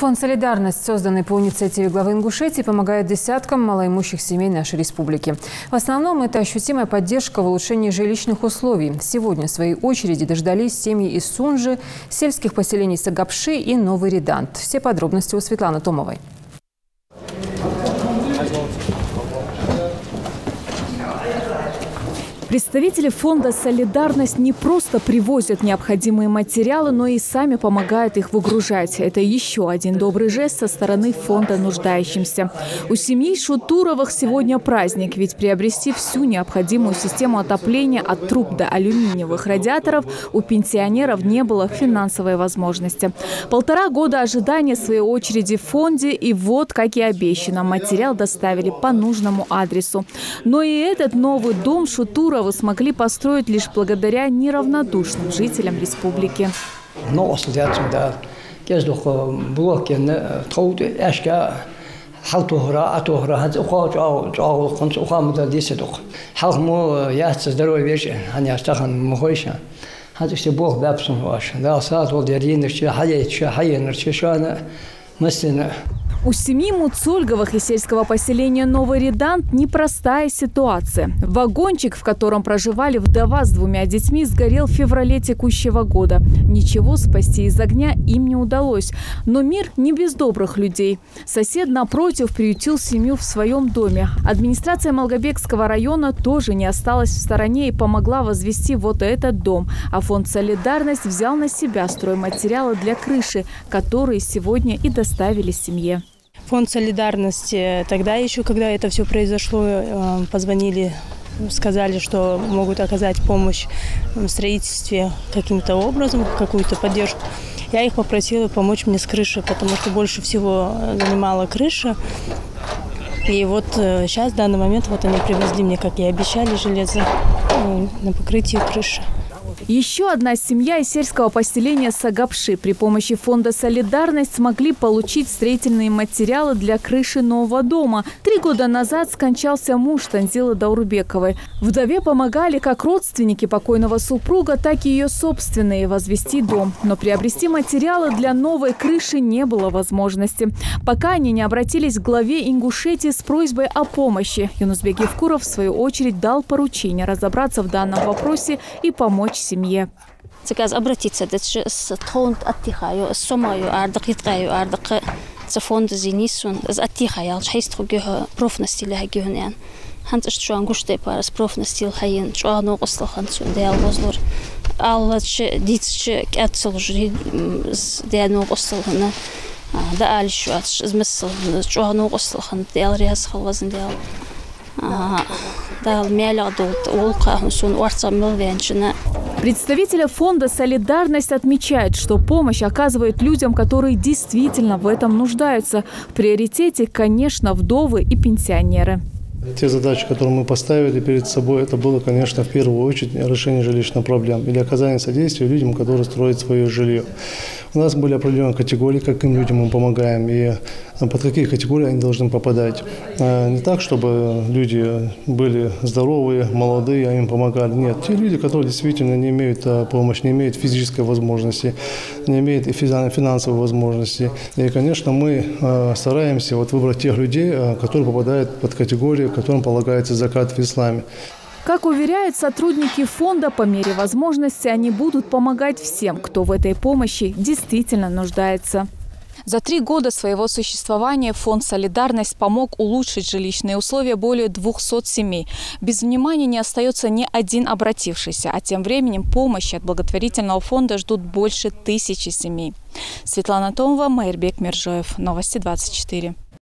Фонд «Солидарность», созданный по инициативе главы Ингушетии, помогает десяткам малоимущих семей нашей республики. В основном это ощутимая поддержка в улучшении жилищных условий. Сегодня в своей очереди дождались семьи из Сунжи, сельских поселений Сагапши и Новый Редант. Все подробности у Светланы Томовой. Представители фонда «Солидарность» не просто привозят необходимые материалы, но и сами помогают их выгружать. Это еще один добрый жест со стороны фонда нуждающимся. У семьи Шутуровых сегодня праздник, ведь приобрести всю необходимую систему отопления от труб до алюминиевых радиаторов у пенсионеров не было финансовой возможности. 1,5 года ожидания своей очереди в фонде, и вот, как и обещано, материал доставили по нужному адресу. Но и этот новый дом Шутуровых смогли построить лишь благодаря неравнодушным жителям республики. У семьи Муцольговых из сельского поселения Новый Редант непростая ситуация. Вагончик, в котором проживали вдова с 2 детьми, сгорел в феврале текущего года. Ничего спасти из огня им не удалось. Но мир не без добрых людей. Сосед напротив приютил семью в своем доме. Администрация Малгобекского района тоже не осталась в стороне и помогла возвести вот этот дом. А фонд «Солидарность» взял на себя стройматериалы для крыши, которые сегодня и доставили семье. Фонд «Солидарности» тогда еще, когда это все произошло, позвонили, сказали, что могут оказать помощь в строительстве каким-то образом, какую-то поддержку. Я их попросила помочь мне с крышей, потому что больше всего занимала крыша. И вот сейчас, в данный момент, вот они привезли мне, как и обещали, железо на покрытие крыши. Еще одна семья из сельского поселения Сагапши при помощи фонда «Солидарность» смогли получить строительные материалы для крыши нового дома. 3 года назад скончался муж Танзилы Даурбековой. Вдове помогали как родственники покойного супруга, так и ее собственные возвести дом. Но приобрести материалы для новой крыши не было возможности. Пока они не обратились к главе Ингушетии с просьбой о помощи. Юнусбек Евкуров, в свою очередь, дал поручение разобраться в данном вопросе и помочь семье. Заказ обратиться с фонд оттихаю, с сомаю ардак итгаю ардак с фонд зинисун с оттихая, шейстрugеho профнастиле хагюнян. Хант что ангуште парас профнастил хаин, что оно ослахан сюда возлор. Алла че дитче кятсел жри с деяно ослахана. Да альшу смысл, что оно ослахан, дел ряс халвазн дел. Представители фонда «Солидарность» отмечают, что помощь оказывает людям, которые действительно в этом нуждаются. В приоритете, конечно, вдовы и пенсионеры. Те задачи, которые мы поставили перед собой, это было, конечно, в первую очередь решение жилищных проблем или оказание содействия людям, которые строят свое жилье. У нас были определенные категории, каким людям мы помогаем и под какие категории они должны попадать. Не так, чтобы люди были здоровые, молодые, а им помогали. Нет, те люди, которые действительно не имеют помощи, не имеют физической возможности, не имеют и финансовой возможности. И, конечно, мы стараемся выбрать тех людей, которые попадают под категорию, которым полагается закат в исламе. Как уверяют сотрудники фонда, по мере возможности они будут помогать всем, кто в этой помощи действительно нуждается. За 3 года своего существования фонд «Солидарность» помог улучшить жилищные условия более 200 семей. Без внимания не остается ни один обратившийся, а тем временем помощи от благотворительного фонда ждут больше 1000 семей. Светлана Томова, Майрбек Мержоев. Новости 24.